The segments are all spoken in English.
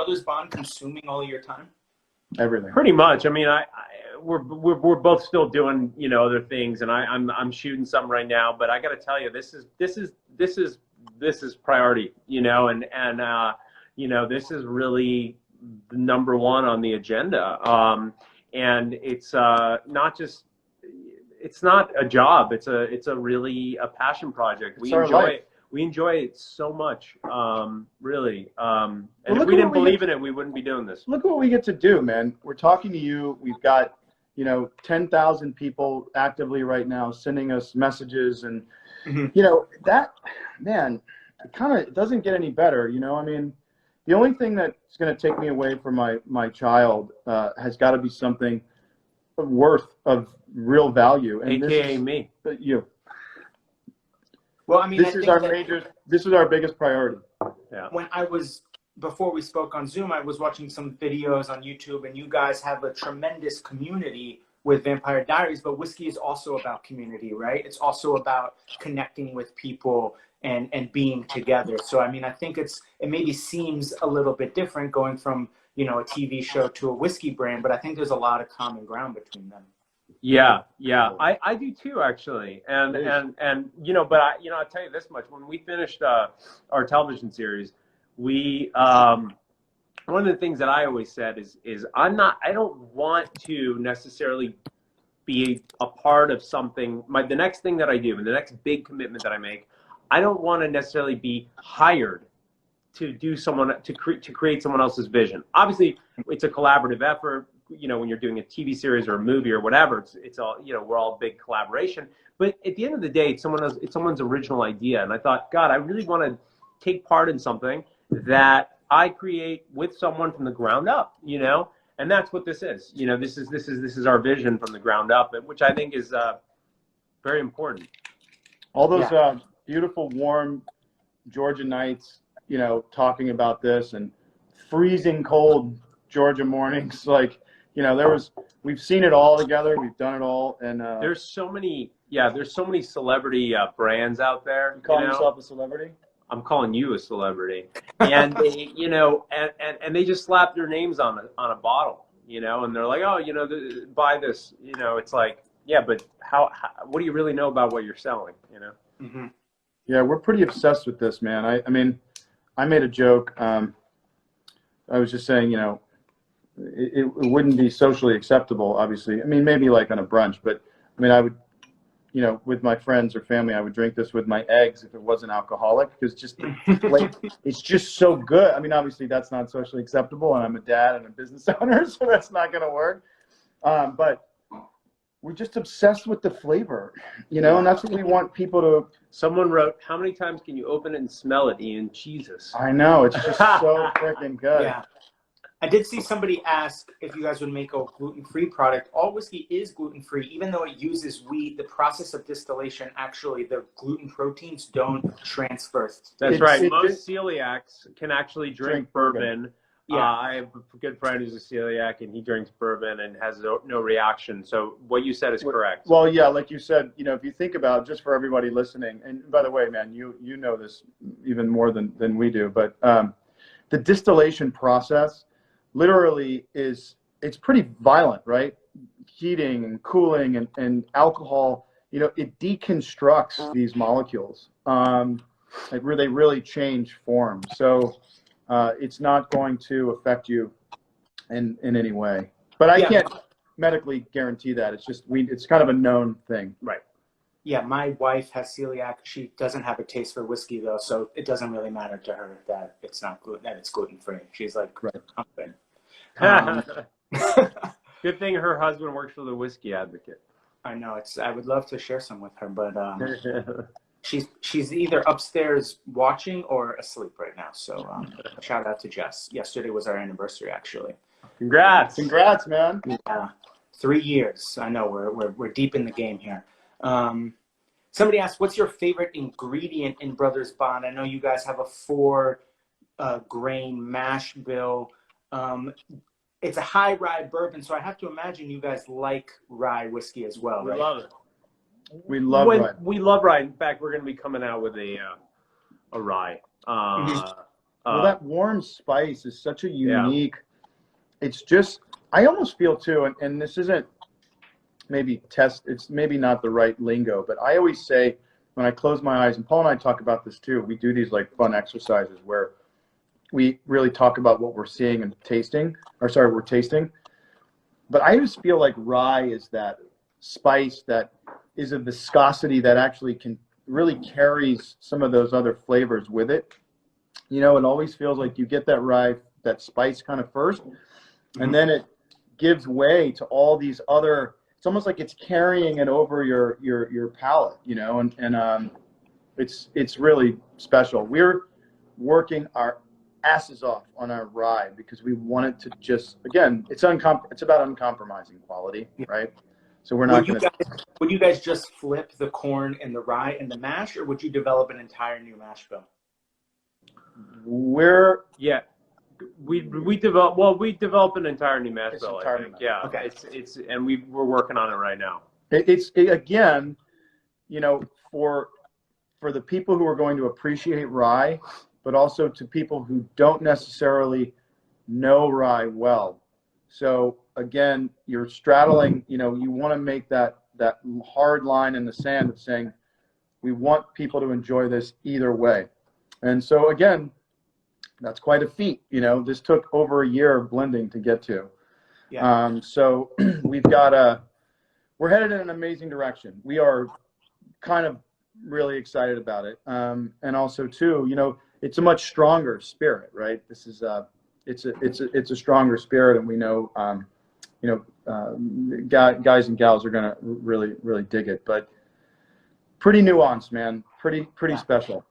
Brothers Bond consuming all of your time? Everything. Pretty much. I mean, we're both still doing, you know, other things, and I'm shooting some right now. But I got to tell you, this is priority, you know, and you know, this is really number one on the agenda. And it's not just, it's not a job. It's a really a passion project. We enjoy it. We enjoy it so much, really. And if we didn't believe in it, we wouldn't be doing this. Look what we get to do, man. We're talking to you. We've got, you know, 10,000 people actively right now sending us messages, and you know, that, man, it doesn't get any better. You know, I mean, the only thing that's going to take me away from my child has got to be something worth of real value, and AKA me. You. Well, I mean, this is our biggest priority. Yeah. Before we spoke on Zoom, I was watching some videos on YouTube, and you guys have a tremendous community with Vampire Diaries, but whiskey is also about community, right? It's also about connecting with people and being together. So, I mean, I think it maybe seems a little bit different going from, you know, a TV show to a whiskey brand, but I think there's a lot of common ground between them. Yeah, I do too, actually, and you know, but I'll tell you this much: when we finished our television series, we one of the things that I always said is I don't want to necessarily be a part of something. The next thing that I do, and the next big commitment that I make, I don't want to necessarily be hired to do to create someone else's vision. Obviously, it's a collaborative effort. You know, when you're doing a TV series or a movie or whatever, it's all, you know, we're all big collaboration. But at the end of the day, it's someone's original idea. And I thought, God, I really want to take part in something that I create with someone from the ground up, you know, and that's what this is. You know, this is our vision from the ground up, which I think is very important. All those beautiful, warm Georgia nights, you know, talking about this, and freezing cold Georgia mornings, like, you know, we've seen it all together. We've done it all. And there's so many celebrity brands out there. You call yourself a celebrity? I'm calling you a celebrity. And they, you know, and they just slap their names on a bottle, you know, and they're like, oh, you know, buy this, you know. It's like, yeah, but how what do you really know about what you're selling, you know? Mm-hmm. Yeah, we're pretty obsessed with this, man. I mean, I made a joke. I was just saying, you know, it wouldn't be socially acceptable, obviously. I mean, maybe like on a brunch, but I mean, I would, you know, with my friends or family, I would drink this with my eggs if it wasn't alcoholic, because just it's just so good. I mean, obviously that's not socially acceptable, and I'm a dad and a business owner, so that's not going to work. But we're just obsessed with the flavor, you know, and that's what we want people to. Someone wrote, how many times can you open it and smell it, Ian? Jesus. I know, it's just so freaking good. Yeah. I did see somebody ask if you guys would make a gluten-free product. All whiskey is gluten-free, even though it uses wheat. The process of distillation, actually, the gluten proteins don't transfer. That's right. Most celiacs can actually drink bourbon. Yeah. I have a good friend who's a celiac, and he drinks bourbon and has no reaction. So what you said is correct. Well, yeah, like you said, you know, if you think about, just for everybody listening, and by the way, man, you know this even more than we do, but the distillation process literally it's pretty violent, right? Heating and cooling and alcohol, you know, it deconstructs these molecules. Like they really change form. So it's not going to affect you in any way. But I can't medically guarantee that. It's just it's kind of a known thing. Right. Yeah, my wife has celiac. She doesn't have a taste for whiskey though, so it doesn't really matter to her that it's not it's gluten-free. She's like, right. Good thing her husband works for the Whisky Advocate. I know, I would love to share some with her, but she's either upstairs watching or asleep right now. So shout out to Jess. Yesterday was our anniversary, actually. Congrats, man. Yeah, 3 years. I know we're deep in the game here. Somebody asked, what's your favorite ingredient in Brothers Bond? I know you guys have a 4 grain mash bill. It's a high rye bourbon, so I have to imagine you guys like rye whiskey as well, right? We love it. We love rye. We love rye. In fact, we're going to be coming out with a rye. Well, that warm spice is such a unique, it's just, I almost feel too, and this isn't it's maybe not the right lingo, but I always say when I close my eyes, and Paul and I talk about this too, we do these like fun exercises where we really talk about what we're seeing and tasting, we're tasting. But I always feel like rye is that spice that is a viscosity that actually can really carries some of those other flavors with it. You know, it always feels like you get that rye, that spice kind of first, and then it gives way to all these other, it's almost like it's carrying it over your palate, you know, and it's really special. We're working our asses off on our rye because we want it to just, again, it's about uncompromising quality, right? So we're not going to. Would you guys just flip the corn and the rye and the mash, or would you develop an entire new mash bill? We develop an entire new mash bill. I think. Yeah, okay. It's and we're working on it right now. It's again, you know, for the people who are going to appreciate rye, but also to people who don't necessarily know rye well. So again, you're straddling, you know, you want to make that hard line in the sand of saying, we want people to enjoy this either way. And so again, that's quite a feat. You know, this took over a year of blending to get to. Yeah. So we've got we're headed in an amazing direction. We are kind of really excited about it. And also too, you know, it's a much stronger spirit, right? This is it's a stronger spirit, and we know, you know, guys and gals are gonna really dig it. But pretty nuanced, man. Pretty special.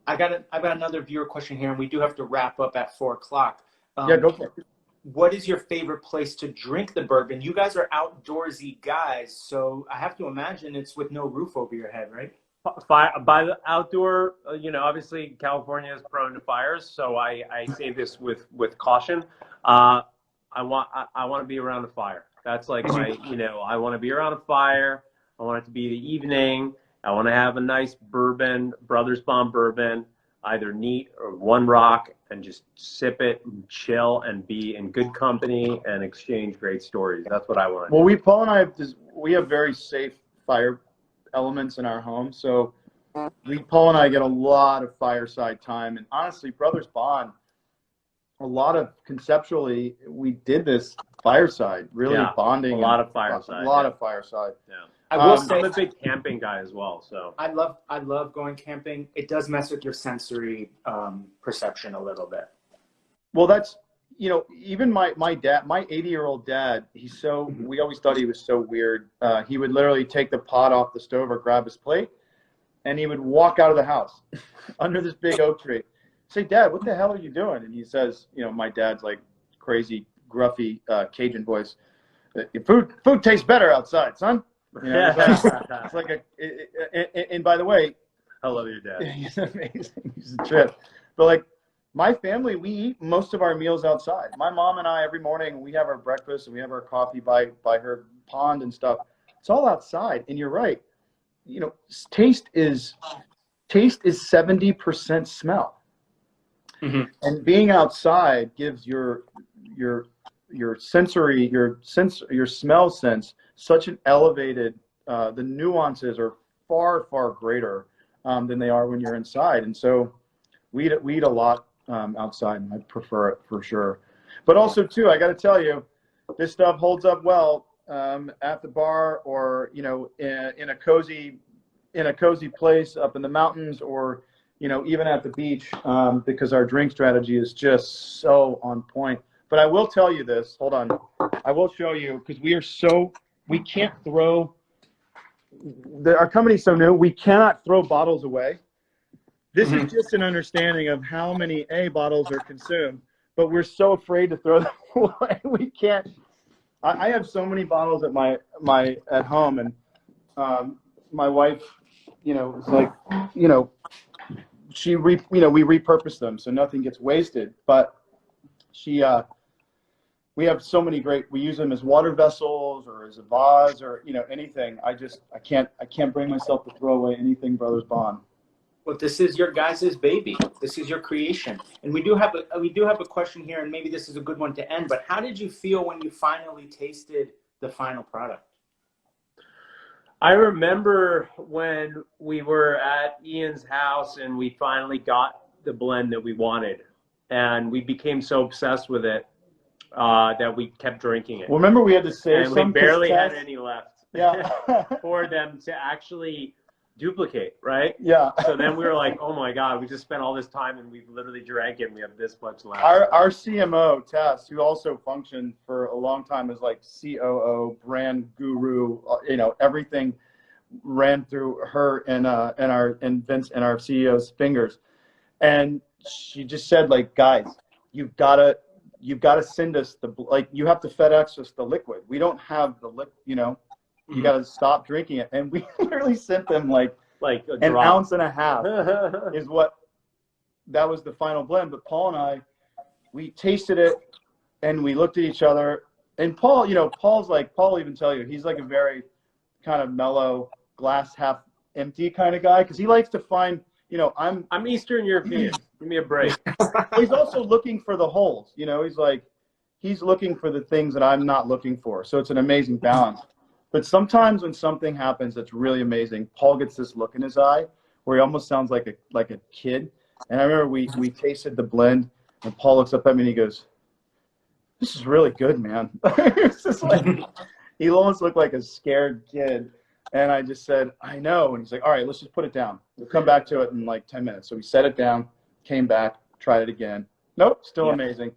I've got another viewer question here, and we do have to wrap up at 4 o'clock. Yeah, go for it. What is your favorite place to drink the bourbon? You guys are outdoorsy guys, so I have to imagine it's with no roof over your head, right? By the outdoor, you know, obviously California is prone to fires, so I say this with caution. I want to be around a fire. That's like my, you know, I want to be around a fire. I want it to be the evening. I want to have a nice bourbon, Brothers Bond bourbon, either neat or one rock, and just sip it and chill and be in good company and exchange great stories. That's what I want. Well, Paul and I have very safe fire elements in our home, so Paul and I get a lot of fireside time, and honestly, Brothers Bond, a lot of conceptually, we did this fireside, really bonding. A lot of fireside. Yeah. I will say I'm a big camping guy as well, so I love going camping. It does mess with your sensory perception a little bit. Well, that's, you know, even my dad, my 80-year-old dad, we always thought he was so weird. He would literally take the pot off the stove or grab his plate, and he would walk out of the house under this big oak tree. Say, Dad, what the hell are you doing? And he says, you know, my dad's like crazy, gruffy Cajun voice. Food tastes better outside, son. You know, it's like and by the way, I love your dad. He's amazing. He's a trip. But like my family, we eat most of our meals outside. My mom and I, every morning, we have our breakfast and we have our coffee by her pond and stuff. It's all outside. And you're right. You know, taste is 70% smell. Mm-hmm. And being outside gives your sensory, your smell sense such an elevated, the nuances are far greater than they are when you're inside. And so we eat a lot outside, and I prefer it for sure. But also too, I got to tell you, this stuff holds up well at the bar, or, you know, in a cozy place up in the mountains, or, you know, even at the beach, because our drink strategy is just so on point. But I will tell you this, hold on. I will show you, because we can't throw, our company's so new, we cannot throw bottles away. This is just an understanding of how many bottles are consumed, but we're so afraid to throw them away. We can't. I have so many bottles at home, and my wife, you know, is like, you know, we repurpose them so nothing gets wasted. But we have so many we use them as water vessels or as a vase or, you know, anything. I can't bring myself to throw away anything Brothers Bond. Well, this is your guys' baby. This is your creation. And we do have a question here, and maybe this is a good one to end, but how did you feel when you finally tasted the final product? I remember when we were at Ian's house and we finally got the blend that we wanted, and we became so obsessed with it that we kept drinking it. Well, remember we had to save and some we barely test? had any left. Yeah. For them to actually duplicate, right? Yeah. So then we were like, oh my God, we just spent all this time and we've literally drank it and we have this much left. Our CMO, Tess, who also functioned for a long time as like COO, brand guru, you know, everything ran through her and Vince and our CEO's fingers. And she just said, like, guys, you've got to send us you have to FedEx us the liquid. We don't have the liquid, you know, you got to stop drinking it. And we literally sent them like an ounce and a half is what, that was the final blend. But Paul and I, we tasted it and we looked at each other, and Paul, you know, Paul will even tell you, he's like a very kind of mellow, glass half empty kind of guy. Cause he likes to find, you know, I'm Eastern European. Give me a break. He's also looking for the holes, you know, he's looking for the things that I'm not looking for. So it's an amazing balance. But sometimes when something happens that's really amazing, Paul gets this look in his eye where he almost sounds like a kid. And I remember we tasted the blend, and Paul looks up at me and he goes, "This is really good, man." It's just like, he almost looked like a scared kid. And I just said, "I know." And he's like, "All right, let's just put it down. We'll come back to it in like 10 minutes. So we set it down, came back, tried it again. Nope, still amazing.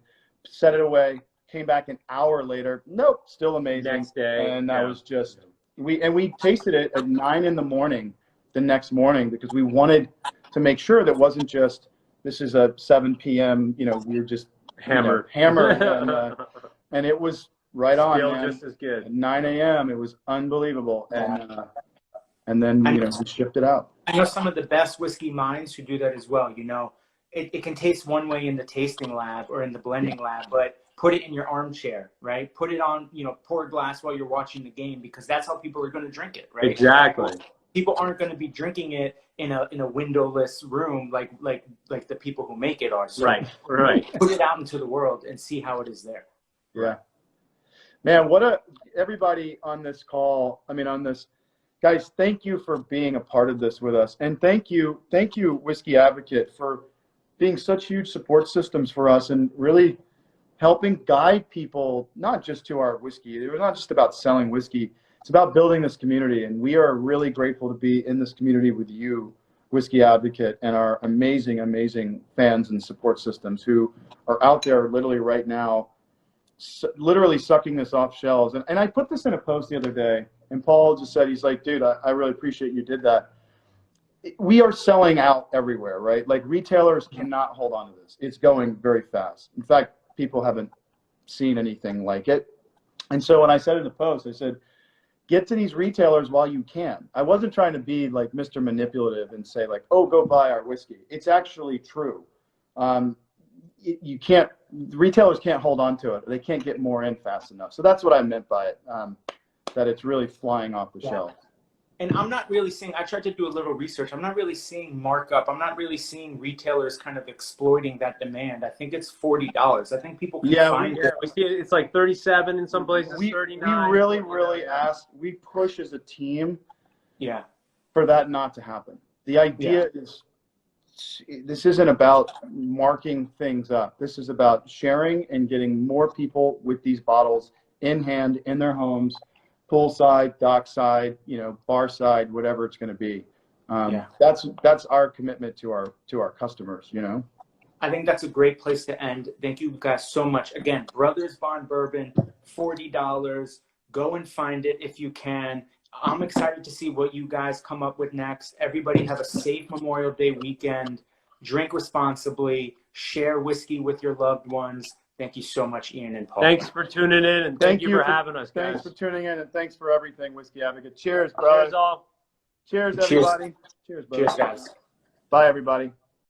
Set it away. Came back an hour later. Nope, still amazing. Next day. And that was just, we tasted it at 9 in the morning the next morning because we wanted to make sure that wasn't just, this is a 7 p.m., you know, we were just hammered. And it was right on, still man. just as good. At 9 a.m. it was unbelievable. And then, you know, we shipped it out. I know some of the best whiskey minds who do that as well. You know, it can taste one way in the tasting lab or in the blending lab, but put it in your armchair, right? Put it on, you know, pour a glass while you're watching the game, because that's how people are going to drink it, right? Exactly. People aren't going to be drinking it in a windowless room like the people who make it are. So right. Put it out into the world and see how it is there. Yeah. Man, everybody on this call, guys, thank you for being a part of this with us. And thank you, Whisky Advocate, for being such huge support systems for us and really helping guide people, not just to our whiskey. It was not just about selling whiskey. It's about building this community. And we are really grateful to be in this community with you, Whisky Advocate, and our amazing, amazing fans and support systems who are out there literally right now, literally sucking this off shelves. And I put this in a post the other day, and Paul just said, he's like, "Dude, I really appreciate you did that." We are selling out everywhere, right? Like, retailers cannot hold on to this. It's going very fast. In fact, people haven't seen anything like it. And so when I said in the post, I said, get to these retailers while you can. I wasn't trying to be like Mr. Manipulative and say like, "Oh, go buy our whiskey." It's actually true. Retailers can't hold on to it. They can't get more in fast enough. So that's what I meant by it, that it's really flying off the shelf. And I'm not really seeing, I tried to do a little research. I'm not really seeing markup. I'm not really seeing retailers kind of exploiting that demand. I think it's $40. I think people can find it. We see it. It's like 37 in some places, 39. We really ask, we push as a team for that not to happen. The idea is, this isn't about marking things up. This is about sharing and getting more people with these bottles in hand, in their homes, poolside, dockside, you know, bar side, whatever it's going to be. That's our commitment to our customers, you know. I think that's a great place to end. Thank you guys so much. Again, Brothers Barn Bourbon, $40. Go and find it if you can. I'm excited to see what you guys come up with next. Everybody have a safe Memorial Day weekend. Drink responsibly. Share whiskey with your loved ones. Thank you so much, Ian and Paul. Thanks for tuning in, and thank you for having us, guys. Thanks for tuning in, and thanks for everything, Whisky Advocate. Cheers, brother. Cheers, all. Cheers, everybody. Cheers, buddy. Cheers, guys. Bye, everybody.